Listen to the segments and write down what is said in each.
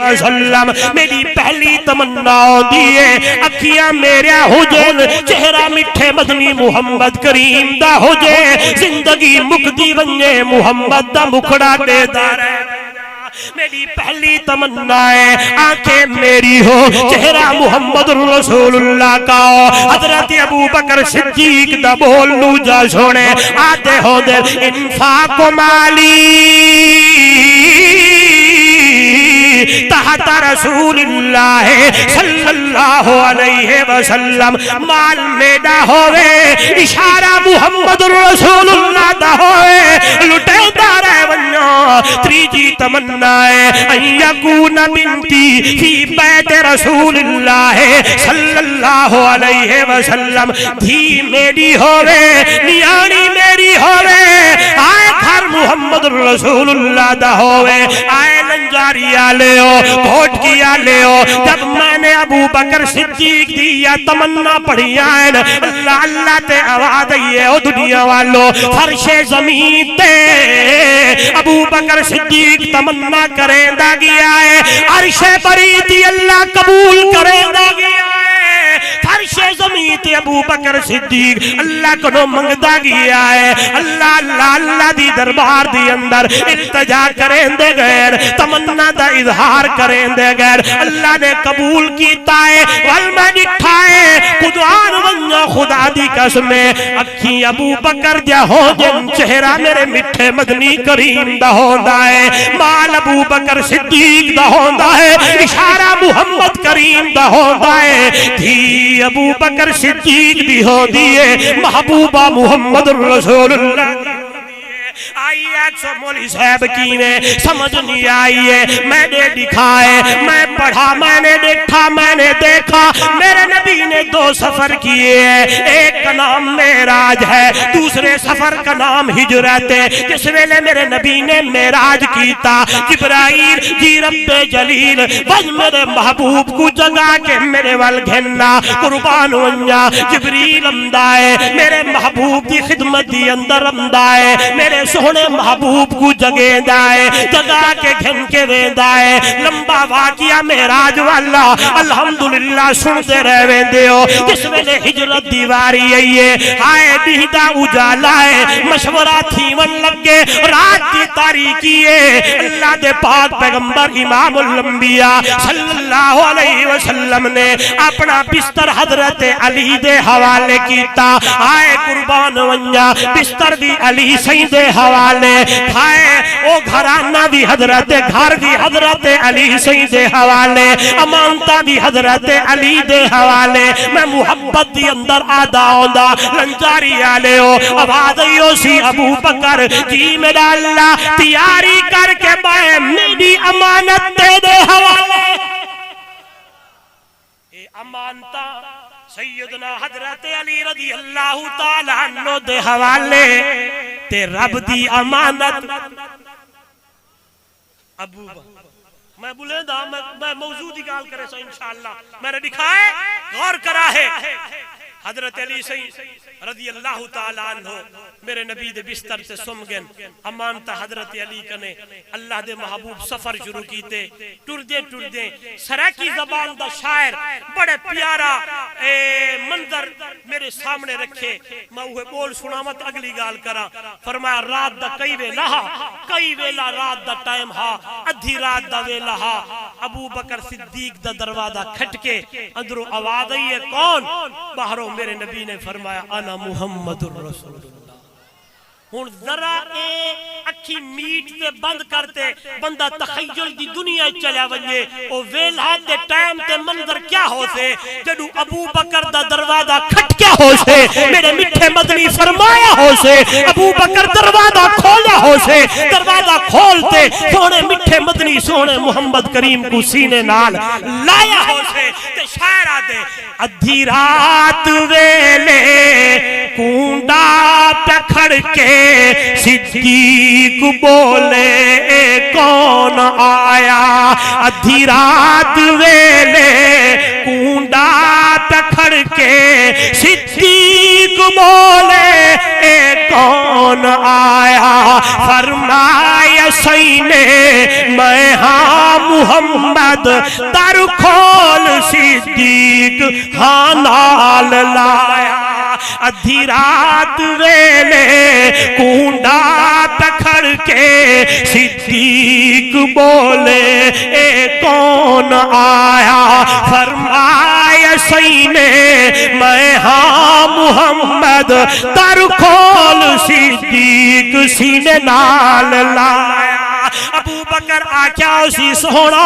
وسلم میری پہلی تمنا دیے اکھیاں میرے ہو جائے چہرہ مٹھے مدنی محمد کریم دا ہو جائے زندگی مکدی بنجے محمد دا مکھڑا دے دار ہے میری پہلی تمنا ہے آنکھیں میری ہو چہرہ محمد رسول اللہ کا حضرت ابو بکر صدیق دا بول لو جا سونے آتے ہو دے انفاق مالی تحت رسول اللہ صلی اللہ علیہ وسلم مال میڈا ہوئے اشارہ محمد رسول اللہ دا ہوئے لٹے دارے ونیا تریجی تمنا ہے ان یکون بنتی فی بیت رسول اللہ صلی اللہ علیہ وسلم دھی میری ہوئے نیانی میری ہوئے آئے گھر محمد رسول اللہ دا ہوئے آئے لنجاری آلے گھوٹ کیا لے ہو جب میں نے ابو بکر صدیق دیا تمنا پڑھی آئین اللہ اللہ تے آواز آئیے او دنیا والو فرش زمین تے ابو بکر صدیق تمنا کریں دا گیا ہے عرش بریتی اللہ قبول کریں دا گیا ہے فرش زمین تے ابو بکر صدیق اللہ کو منگدا گیا ہے اللہ اللہ اللہ دی دربار دی اندر التجا کریں دے غیر تمنا دا اظہار کریں دے غیر اللہ نے قبول کیتا ہے والمہ نٹھائے قدوان ونجا خدا دی قسمیں اکھی ابو بکر جا ہو جن چہرہ میرے مٹھے مدنی کریم دا ہوندہ ہے مال ابو بکر صدیق دا ہوندہ ہے اشارہ محمد کریم دا ہوندہ ہے دھی ابو بکر صدیق دی ہو دیئے محبوبہ محمد رسول اللہ آئیے ایک سو مولی صاحب کی میں سمجھ نہیں آئیے میں نے دکھائے میں پڑھا میں نے دیکھا میں نے دیکھا میرے نبی نے دو سفر کیے ہیں ایک کا نام معراج ہے دوسرے سفر کا نام ہجرت ہے جس ویلے میرے نبی نے معراج کیتا جبرائیل جی رب جلیل بج میرے محبوب کو جگا کے میرے وال گھننا قربان ونجا جبریل امدائے میرے محبوب دی خدمت دی اندر امدائے میرے سونے محبوب کو جگے دائے جگا کے گھن کے دے دائے لمبا واقعہ معراج والا الحمدللہ سنتے رہے دے ہو جس ویلے ہجرت دیواری آئیے آئے دیدہ اجالا ہے مشورہ تھی ون لگے رات کی تاریکی ہے اللہ دے پاک پیغمبر امام الانبیاء صلی اللہ علیہ وسلم نے اپنا بستر حضرت علی دے حوالے کیتا آئے قربان ونجا بستر بھی علی سید حوالے کھائے او گھرانہ بھی حضرت گھر بھی حضرت علی سید حوالے امانتہ بھی حضرت علی دے حوالے میں محبت دی اندر آدھا ہوندہ لنجاری آلے ہو آواز ایو سی ابو بکر جی میرا اللہ تیاری کر کے بائے میری امانت دے دے حوالے اے امانتہ سیدنا حضرت علی رضی اللہ تعالیٰ عنہ دے حوالے تے رب دی امانت ابو میں بولے دا میں موضوع دی گال کرے سا انشاءاللہ میں نے دکھائے غور کرا ہے حضرت علی رضی اللہ تعالیٰ عنہ میرے نبی دے بستر سے سم گن امانتا حضرت علی کنے اللہ دے محبوب سفر شروع کیتے ٹر دے سریکی زبان دا شاعر بڑے پیارا منظر میرے سامنے رکھے میں وہ بول سنا مت اگلی گال کرا فرمایا رات دا کئی ویلا رات دا ٹائم ہا ادھی رات دا ویلا ہا ابو بکر صدیق دا دروازہ کھٹکے اندرو آواز آئی ہے کون باہروں میرے نبی نے فرمایا انا محمد الرسول اللہ ہون ذرا اکھی میٹ تے بند کرتے بندہ تخیل دی دنیا چلیا ونجے او ویلہ دے ٹائم تے منظر کیا ہو سے جدو ابو بکر دا دروازہ کھٹ کیا ہو سے میرے مٹھے مدنی فرمایا ہو سے ابو بکر دروازہ کھولا ہو سے دروازہ کھولتے سونے مٹھے مدنی سونے محمد کریم کو سینے نال لایا ہو سے تے شاعرہ دے ادھی رات ویلے کونڈا پکھڑ کے صدیق بولے کون آیا ادھی رات ویلے کونڈا پکھڑ کے صدیق بولے اے کون آیا؟ فرمایا سینے میں ہاں محمد، در کھول صدیق ہاں نال لایا۔ ادھی رات ویلے کونڈا پکھڑ کے صدیق بولے اے کون آیا؟ فرمایا سینے میں ہاں محمد، در کھول صدیق سینے نال لایا۔ ابو بکر آکیا اسی سونا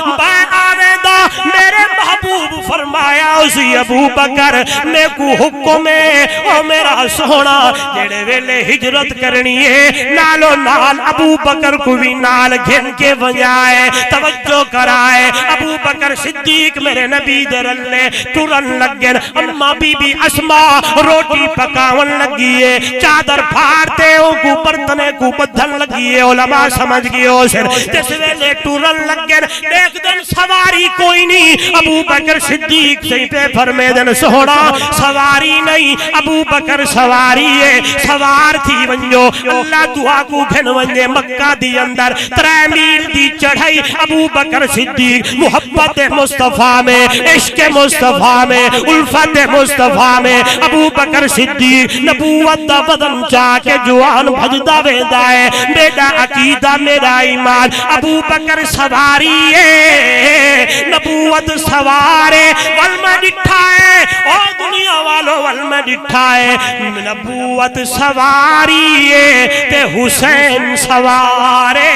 میں آویدہ میرے محبوب فرمایا اسی ابو بکر میں کو حکم ہے او میرا سونا جڑے ویلے ہجرت کرنی ہے نالو نال ابو بکر کو بھی نال گھن کے بجائے توجہ کرائے۔ ابو بکر صدیق میرے نبی درلے ٹرن لگن، اما بی بی اسماء روٹی پکاون لگیے، چادر پھاڑتے ہو کو برتنے کو بدھن لگیے۔ علماء سمجھ گئے سر جس ویلے ٹورن لگن ایک دن سواری کوئی نہیں، ابو بکر صدیق سے پہ فرمے دن سوڑا سواری نہیں، ابو بکر سواری ہے، سوار تھی ونجو اللہ دعا کو گھن ونجے مکہ دی اندر 3 میل دی چڑھائی۔ ابو بکر صدیق محبت مصطفیٰ میں، عشق مصطفیٰ میں، الفت مصطفیٰ میں ابو بکر صدیق نبوت دا بدن چاہ کے جوان بھجدہ ویدہ ہے۔ میرا عقیدہ میرا ایمان، ابو بکر سواری ہے، نبوت سوارے والمہ ڈٹھا ہے، اور دنیا والوں والمہ ڈٹھا ہے۔ نبوت سواری ہے تے حسین سوارے۔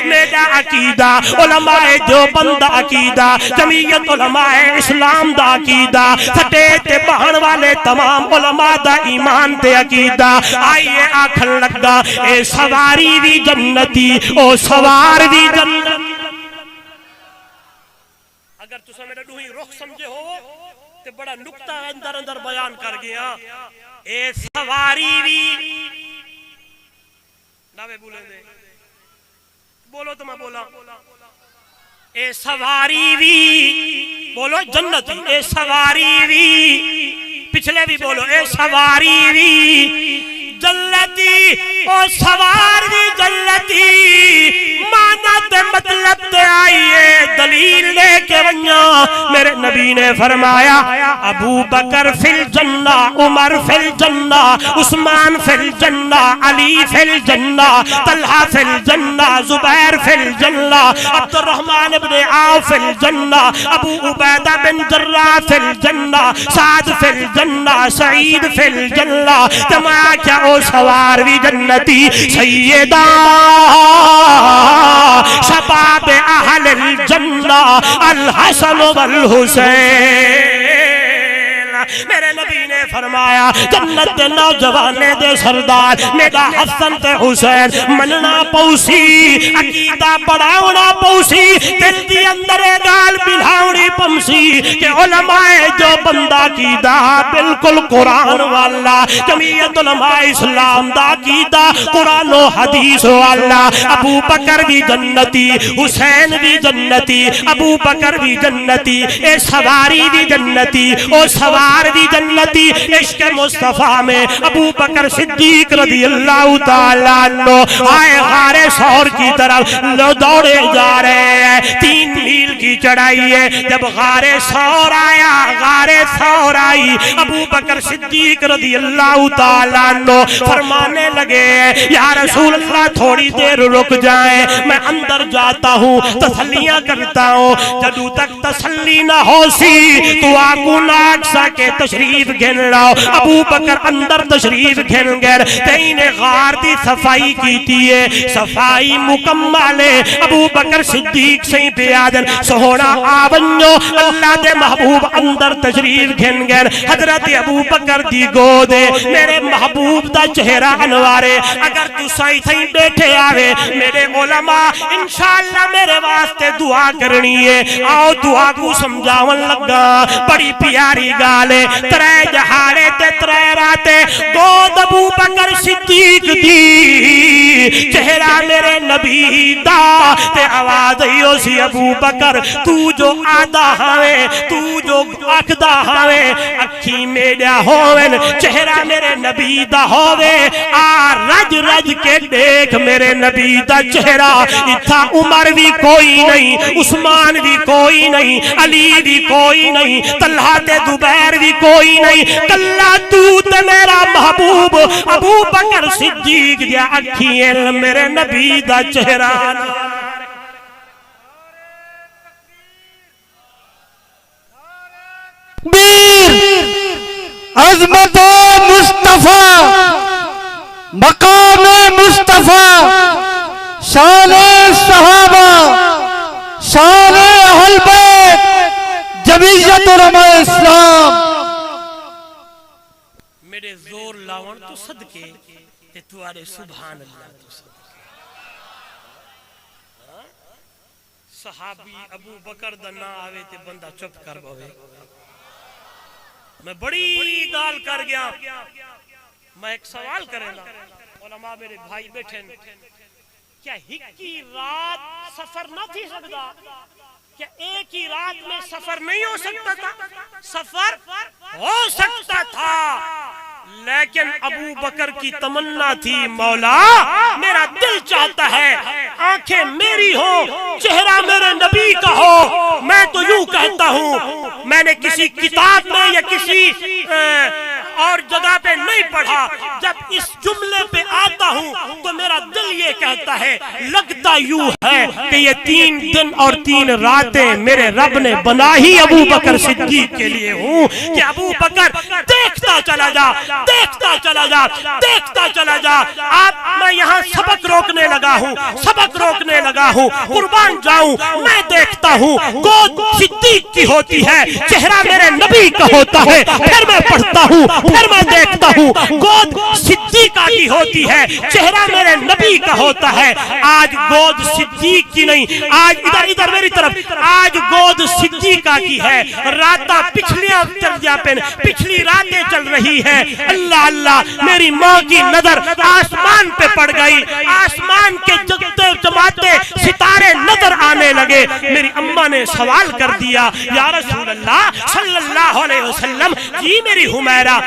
میرا عقیدہ علماء دیوبند عقیدہ، جمعیت علماء اسلام دا عقیدہ، سٹے تے بہن والے تمام علماء دا ایمان تے عقیدہ۔ آئیے آکھن لگا اے سواری بھی جنتی او سوار بھی جنتی۔ اگر تسا میرا دوہی رخ سمجھے ہو تے بڑا نکتہ اندر اندر بیان کر گیا۔ اے سواری بھی ناوے بولیں دے بولو تو میں بولا، اے سواری بھی بولو جنتی، اے سواری بھی پچھلے بھی بولو، اے سواری بھی جلتی او سوار بھی جلتی۔ مانا تے مطلب تے آئیے دلیل لے کے ونیا۔ میرے نبی نے فرمایا ابو بکر فی الجنہ، عمر فی الجنہ، عثمان فی الجنہ، علی فی الجنہ، طلحہ فی الجنہ، زبیر فی الجنہ، عبد الرحمن بن عوف فی الجنہ، ابو عبیدہ بن جراح فی الجنہ، سعد فی الجنہ، سعید فی الجنہ۔ تمہاں کیا او سوار بھی جنتی۔ سیدہ شباب اہل الجنہ الحسن والحسین۔ میرے نبی نے فرمایا جنت دے نوجوانے دے سردار میرا حسن تے حسین مننا پوسی، عقیدہ بڑھاونا پوسی، دل دی اندر گال بلھاونی پمسی کہ علماء جو بندہ عقیدہ بالکل قرآن والا، جمعیت علماء اسلام دا عقیدہ قرآن و حدیث والا۔ ابو بکر بھی جنتی، حسین بھی جنتی، ابو بکر بھی جنتی، اے سواری بھی جنتی، او سوار بھی جنتی۔ عشق مصطفیٰ میں ابو بکر صدیق رضی اللہ تعالیٰ عنہ آئے غار ثور کی طرف دوڑے جا رہے ہیں، 3 میل کی چڑھائی ہے۔ جب غار ثور آیا، غار ثور آئی، ابو بکر صدیق رضی اللہ تعالیٰ عنہ فرمانے لگے یا رسول اللہ تھوڑی دیر رک جائیں، میں اندر جاتا ہوں، تسلیاں کرتا ہوں۔ جدو تک تسلی نہ ہو سی تو آکو ناک سکے تشریف گھن لاؤ۔ ابو بکر اندر تشریف گھن گر تین غار دی صفائی کیتی ہے، صفائی مکمل ہے۔ ابو بکر صدیق سے پیادن سہونا آونجو اللہ دے محبوب اندر تشریف گھن گر۔ حضرت ابو بکر دی گودے میرے محبوب دا چہرہ انوارے۔ اگر تو سائی تھیں بیٹھے آوے میرے علماء انشاءاللہ میرے واسطے دعا کرنی ہے، آؤ دعا کو سمجھاون لگا۔ بڑی پیاری گالے 3 جہارے تے 3 راتے گود ابو بکر صدیق دی، چہرہ میرے نبی دا تے آواز ایو سی ابو بکر تو جو آدھا ہاوے تو جو اکدا ہاوے اکھی میڈیا ہوویں چہرہ میرے نبی دا ہووے آ رج رج کے دیکھ میرے نبی دا چہرہ اتھا عمر بھی کوئی نہیں عثمان بھی کوئی نہیں علی بھی کوئی نہیں طلحہ تے زبیر بھی کوئی نہیں کلا تو تے میرا محبوب ابو بکر صدیق دیا اکھیں میرے نبی دا چہرہ بیر عظمت مصطفیٰ مقام مصطفیٰ شان صحابہ شان اہل بیت جمعیت علماء اسلام میرے زور لاون تو صدقے تے توارے سبحان اللہ تو صدقے صحابی ابو بکر دا نہ آوے تے بندہ چپ کر بوے میں بڑی گال کر گیا میں ایک سوال کریں گا علماء میرے بھائی بیٹھے کیا ہکی رات سفر نہ تھی سکتا کیا ایک ہی رات میں سفر نہیں ہو سکتا تھا سفر ہو سکتا تھا لیکن ابو بکر کی تمنا تھی مولا میرا دل چاہتا ہے آنکھیں میری ہو چہرہ میرے نبی کا ہو میں تو یوں کہتا ہوں میں نے کسی کتاب میں یا کسی اور جگہ پہ نہیں پڑھا جب اس جملے پہ آتا ہوں تو میرا دل یہ کہتا ہے لگتا یوں ہے کہ یہ 3 دن اور 3 راتیں میرے رب نے بنا ہی ابو بکر صدیق کے لیے ہوں کہ ابو بکر دیکھتا چلا جا دیکھتا چلا جا دیکھتا چلا جا آپ میں یہاں سبق روکنے لگا ہوں قربان جاؤں میں دیکھتا ہوں گود صدیق کی ہوتی ہے چہرہ میرے نبی کا ہوتا ہے پھر میں پڑھتا ہوں پھر میں دیکھتا ہوں گود صدیقہ کی ہوتی ہے چہرہ میرے نبی کا ہوتا ہے آج گود صدیق کی نہیں آج ادھر میری طرف آج گود صدیقہ کی ہے راتاں پچھلیاں چل جا پہ پچھلی راتیں چل رہی ہے اللہ اللہ میری ماں کی نظر آسمان پہ پڑ گئی آسمان کے جگتے جماتے ستارے نظر آنے لگے میری اماں نے سوال کر دیا یا رسول اللہ صلی اللہ علیہ وسلم جی میری حمیرہ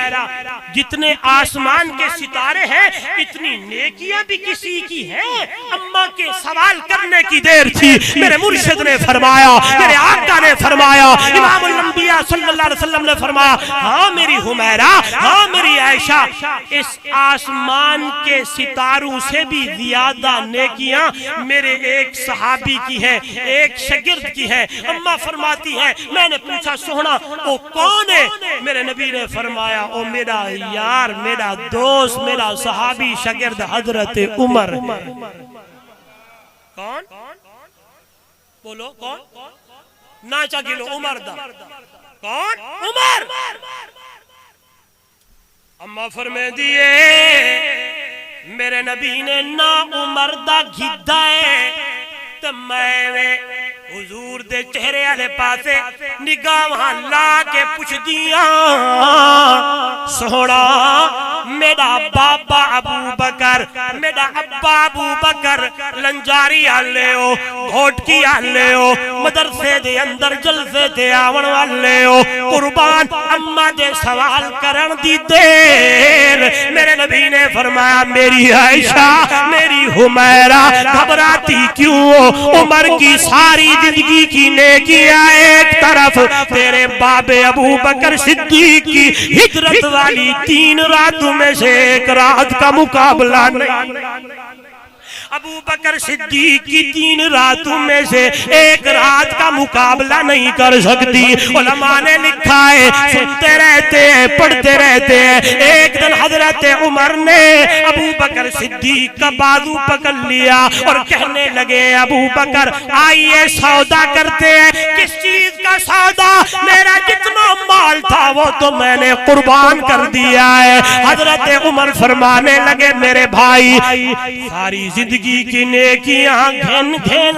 جتنے آسمان کے ستارے ہیں اتنی نیکیاں بھی کسی کی ہیں اماں کے سوال کرنے کی دیر تھی میرے مرشد نے فرمایا میرے آقا نے فرمایا امام الانبیاء صلی اللہ علیہ وسلم نے فرمایا ہاں میری حمیرہ ہاں میری عائشہ اس آسمان کے ستاروں سے بھی زیادہ نیکیاں میرے ایک صحابی کی ہے ایک شاگرد کی ہے اماں فرماتی ہے میں نے پوچھا سوہنا وہ کون ہے میرے نبی نے فرمایا او میرا یار میرا دوست میرا صحابی شاگرد حضرت عمر کون بولو کون ناچا گلو عمر دا کون عمر اماں فرمے دیئے میرے نبی نے نا عمر دا گھدا ہے تو میں حضور دے چہرے والے پاسے نگاہ وہاں لا کے پوچھ دیا سونا میرا بابا ابو بکر میرا ابا ابو بکر لنجاری آلے ہو گھوٹکی آلے ہو مدرسے دے اندر جلسے دے آون والے ہو قربان اماں دے سوال کرن دی دیر میرے نبی نے فرمایا میری عائشہ میری حمیرہ گھبراتی کیوں ہو عمر کی ساری زندگی کی نیکیاں ایک طرف تیرے باب ابو بکر صدیق کی ہجرت والی 3 راتوں میں سے ایک رات کا مقابلہ نہیں ابو بکر صدیق کی 3 راتوں میں سے ایک رات کا مقابلہ نہیں کر سکتی علماء نے لکھا ہے سنتے رہتے ہیں پڑھتے رہتے ہیں ایک دن حضرت عمر نے ابو بکر صدیق کا بازو پکڑ لیا اور کہنے لگے ابو بکر آئیے سودا کرتے ہیں کس چیز کا سودا میرا جتنا مال تھا وہ تو میں نے قربان کر دیا ہے حضرت عمر فرمانے لگے میرے بھائی ساری زندگی زندگی کی نیکیاں گھن گھن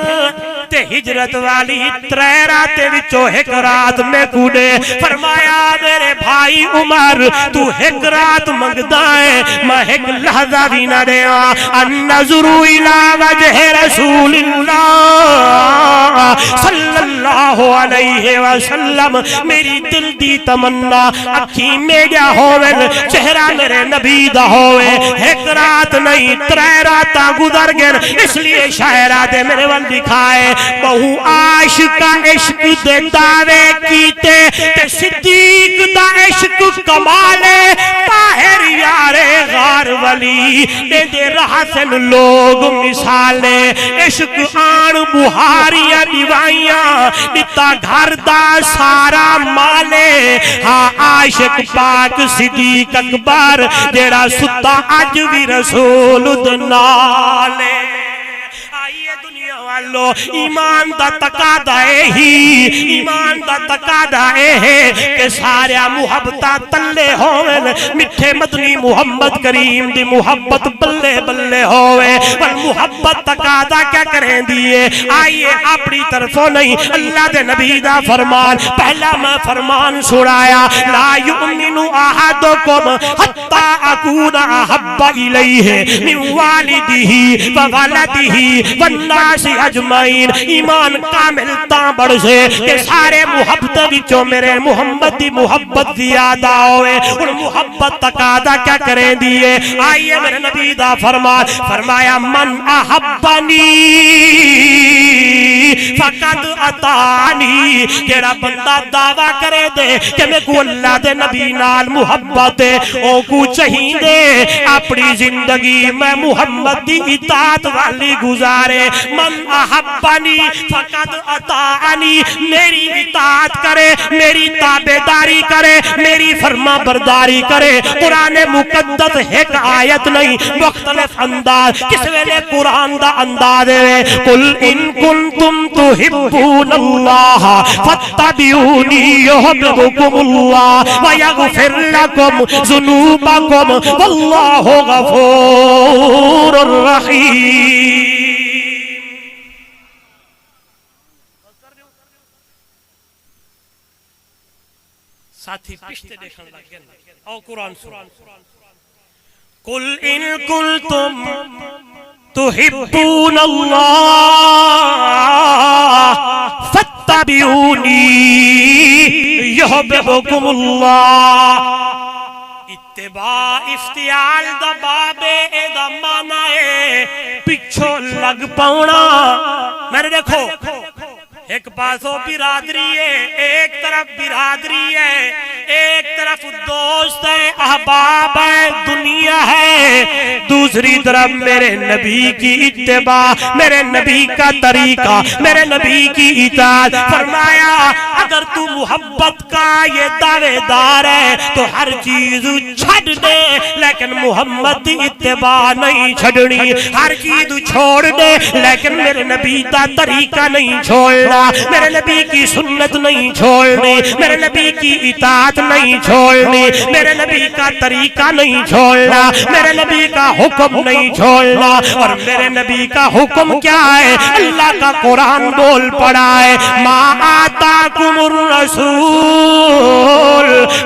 تے ہجرت والی 3 راتیں وچوں ایک رات میں کوڑے فرمایا میرے بھائی عمر تو ایک رات منگدا ہے میں ایک لحظہ بھی نہ دیاں النظر الی وجہ رسول اللہ صلی اللہ علیہ وسلم میری دل دی تمنا اکھی میڈیا ہوون چہرہ میرے نبی دا ہوئے ایک رات نہیں 3 راتاں گزر گئے اس لیے شاعرات میرے ول دکھائے بہو عاشقہ عشق دے دعوے کیتے تے صدیق دا عشق کمالے طاہر یار غار ولی دے رہسن لوگ مثالے عشق آن بہاریاں دیوائیاں دیتا گھر دا سارا مالے ہاں عاشق پاک صدیق اکبر جیڑا ستا اج بھی رسول دنالے آئیے دنیا والو ایمان دا تقاضا ہی ایمان دا تقاضا ہے کہ سارے محبتاں تلے ہوئے میٹھے مدنی محمد کریم دی محبت بلے بلے ہوئے پر محبت تقاضا کیا کریں دیئے آئیے اپنی طرفوں نہیں اللہ دے نبی دا فرمان پہلا میں فرمان سنایا لا یؤمن احدکم حتی اکون احب الیہ من والدہ وولدہ والناس اجمعین ایمان کامل تاں بڑھ سے کہ سارے محبت وچوں میرے محمد دی محبت زیادہ ہوئے اور محبت تقاضا کیا کریں دیئے آئیے میرے نبی دا فرمان فرمایا من احبنی فقد اطاعنی جیڑا بندہ دعویٰ کرے دے کہ میں کو اللہ دے نبی نال محبت ہے او کو چاہیے دے اپنی زندگی میں محمد دی اطاعت والی گزارے من احبنی فقد اطاعنی میری اطاعت کرے میری تابعداری کرے میری فرما برداری کرے قرآن مقدس ایک آیت نہیں مختلف انداز کس ویلے قرآن دا انداز ہے قل ان کنتم تحبون اللہ فاتبعونی یحببکم اللہ ویغفر لکم ذنوبکم واللہ غفور الرحیم ساتھی پشتے دیکھن لگے او قرآن سن قل ان کنتم تحبون اللہ فاتبعونی یحببکم اللہ اتباع افتعال دا بابے دا مانا ہے پچھو لگ پاؤنا میرے دیکھو ایک پاسو برادری ہے ایک طرف برادری ہے ایک طرف دوست ہے احباب ہے دنیا ہے دوسری طرف میرے نبی کی اتباع میرے نبی کا طریقہ میرے نبی کی اطاعت فرمایا اگر تو محبت کا یہ دعوے دار ہے تو ہر چیز چھڑ دے لیکن محمد کی اتباع نہیں چھڑنی ہر چیز چھوڑ دے لیکن میرے نبی کا طریقہ نہیں چھوڑنا میرے نبی کی سنت نہیں چھوڑنی میرے نبی کی اطاعت نہیں چھوڑنی میرے نبی کا طریقہ نہیں چھوڑنا میرے نبی کا حکم نہیں چھوڑنا اور میرے نبی کا حکم کیا ہے اللہ کا قرآن بول پڑا ہے ما آتاکم الرسول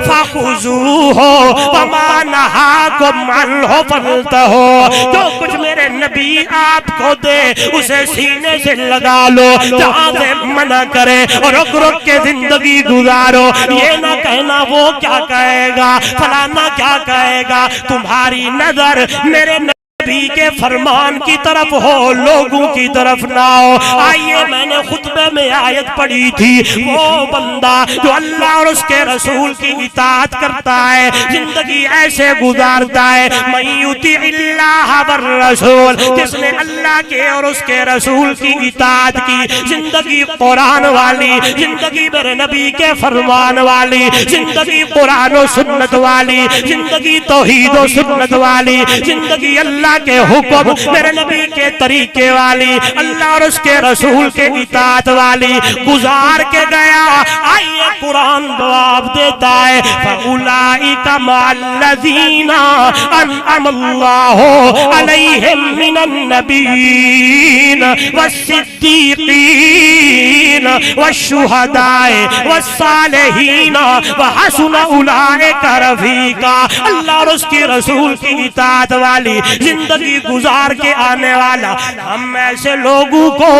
فخذوہ وما نہاکم عنہ فانتہوا جو کچھ میرے نبی آپ کو دے اسے سینے سے لگا لو جہاں سے منع کرے اور رک رک کے زندگی گزارو یہ نہ کہنا وہ کیا کہے گا فلانا کیا کہے گا تمہاری نظر میرے نبی کے فرمان کی طرف ہو لوگوں کی طرف نہ ہو آئیے میں نے خطبے میں آیت پڑھی تھی وہ بندہ جو اللہ اور اس کے رسول کی اطاعت کرتا ہے زندگی ایسے گزارتا ہے من یطیع اللہ والرسول جس نے اللہ کے اور اس کے رسول کی اطاعت کی زندگی قرآن والی زندگی میرے نبی کے فرمان والی زندگی قرآن و سنت والی زندگی توحید و سنت والی زندگی اللہ اللہ کے حکم میرے نبی کے طریقے والی اللہ اور اس کے رسول کے اطاعت والی گزار کے گیا. آئیے قرآن جواب دیتا ہے فَأُولَئِكَ مَعَ الَّذِينَ أَنْعَمَ اللَّهُ عَلَيْهِمْ مِنَ النَّبِيِّينَ وَالصِّدِّيقِينَ وَالشُّهَدَاءِ وَالصَّالِحِينَ وَحَسُنَ أُولَئِكَ رَفِيقًا. اللہ اور اس کے رسول کی اطاعت والی زندگی گزار کے آنے والا ہم ایسے لوگوں کو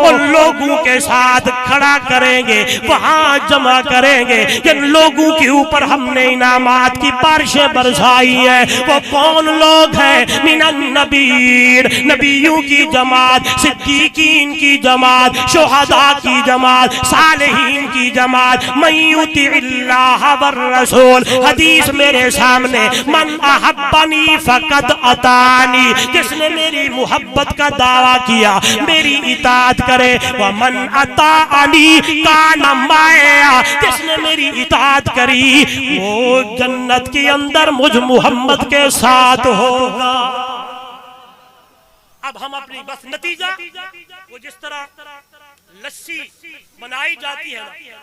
ان لوگوں کے ساتھ کھڑا کریں گے, وہاں جمع کریں گے جن لوگوں کے اوپر ہم نے انعامات کی بارشیں برسائی ہیں. وہ کون لوگ ہیں؟ من النبیین, نبیوں کی جماعت, صدیقین کی جماعت, شہداء کی جماعت, صالحین کی جماعت. من یطع اللہ والرسول, حدیث میرے سامنے, من احبنی فقد اطاعنی, جس نے میری محبت کا دعویٰ کیا میری اطاعت کرے. ومن اطاعنی کان معی, جس نے میری اطاعت کری وہ جنت کے اندر مجھ محمد کے ساتھ ہوگا. اب ہم اپنی بس نتیجہ وہ جس طرح لسی بنائی جاتی ہے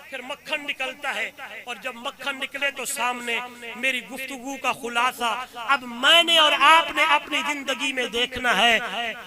پھر مکھن نکلتا ہے, اور جب مکھن نکلے تو سامنے میری گفتگو کا خلاصہ. اب میں نے اور آپ نے اپنی زندگی میں دیکھنا ہے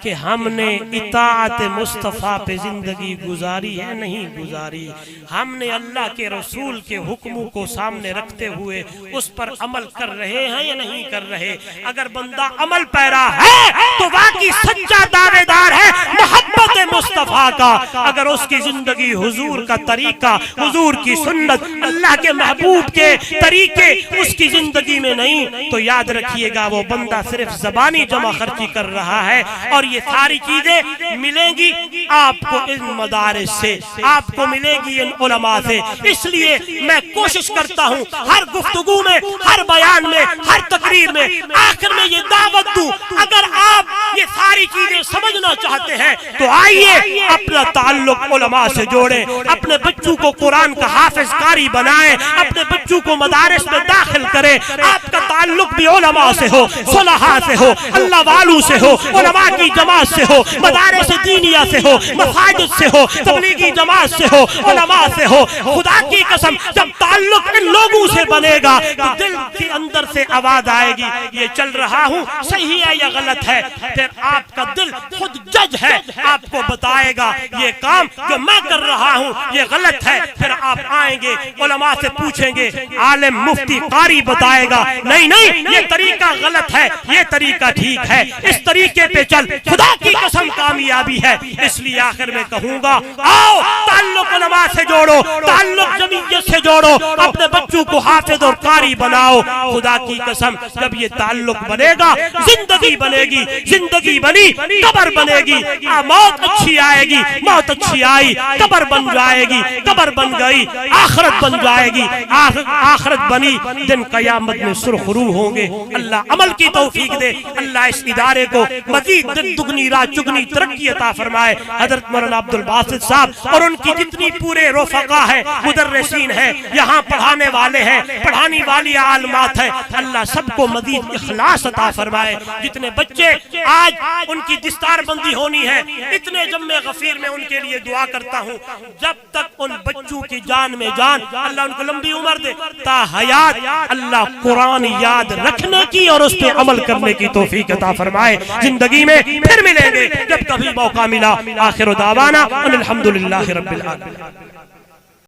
کہ ہم نے اطاعت مصطفیٰ پہ زندگی گزاری ہے نہیں گزاری. ہم نے اللہ کے رسول کے حکموں کو سامنے رکھتے ہوئے اس پر عمل کر رہے ہیں یا نہیں کر رہے. اگر بندہ عمل پیرا ہے تو واقعی سچا دعوے دار ہے محبت مصطفیٰ کا. اگر اس کی زندگی حضور کا طریقہ, حضور کی سنت, اللہ کے محبوب کے طریقے اس کی زندگی میں نہیں تو یاد رکھیے گا وہ بندہ صرف زبانی جمع خرچی کر رہا ہے. اور یہ ساری چیزیں ملیں گی آپ کو ان مدارس سے, آپ کو ملے گی ان علماء سے. اس لیے میں کوشش کرتا ہوں ہر گفتگو میں, ہر بیان میں, ہر تقریر میں آخر میں یہ دعوت دوں, اگر آپ یہ ساری چیزیں سمجھنا چاہتے ہیں تو آئیے اپنا تعلق علماء سے جوڑیں, اپنے بچوں کو قرآن کا حافظ قاری بنائیں, اپنے بچوں کو مدارس میں داخل کریں. آپ کا تعلق بھی علماء سے ہو, صلحاء سے ہو, اللہ والوں سے ہو, علماء کی جماعت سے ہو, مدارس دینیہ سے ہو, مساجد سے ہو, تبلیغی جماعت سے ہو, علماء سے ہو. خدا کی قسم جب تعلق ان لوگوں سے بنے گا تو دل کے اندر سے آواز آئے گی یہ چل رہا ہوں صحیح ہے یا غلط ہے. پھر آپ کا دل خود جج ہے, آپ کو بتائے گا یہ کام جو میں کر رہا ہوں یہ غلط ہے. پھر آپ آئیں گے علماء سے پوچھیں گے, عالم مفتی قاری بتائے گا نہیں یہ طریقہ غلط ہے, یہ طریقہ ٹھیک ہے, اس طریقے پہ چل, خدا کی قسم کامیابی ہے. اس لیے آخر میں کہوں گا آؤ تعلق علماء سے جوڑو, تعلق جمعیت سے جوڑو, اپنے بچوں کو حافظ اور قاری بناؤ. خدا کی قسم جب یہ تعلق بنے گا زندگی بنے گی, زندگی بنی قبر بنے گی, موت اچھی آئے گی, موت اچھی آئی قبر بن جائے گی, قبر بن گئی آخرت بن جائے گی, آخرت بنی دن قیامت میں سرخرو ہوں گے. اللہ عمل کی توفیق دے, اللہ اس ادارے کو مزید دن دگنی رات چگنی ترقی عطا فرمائے. حضرت مولانا عبد الباسط صاحب اور ان کی جتنی پورے رفقا ہیں, مدرسین ہیں, یہاں پڑھانے والے ہیں, پڑھانی والی عالمات ہیں, اللہ سب کو مزید اخلاص عطا فرمائے. جتنے بچے آج ان کی دستار بندی ہونی ہے, اتنے جمع غفیر میں ان کے لیے دعا کرتا ہوں جب تک ان بچوں کی جان میں جان, اللہ ان کو لمبی عمر دے, تا حیات اللہ قرآن یاد رکھنے کی اور اس پہ عمل کرنے کی توفیق عطا فرمائے. زندگی میں پھر ملیں گے جب کبھی موقع ملا. آخر دعوانا ان الحمدللہ رب العالمین.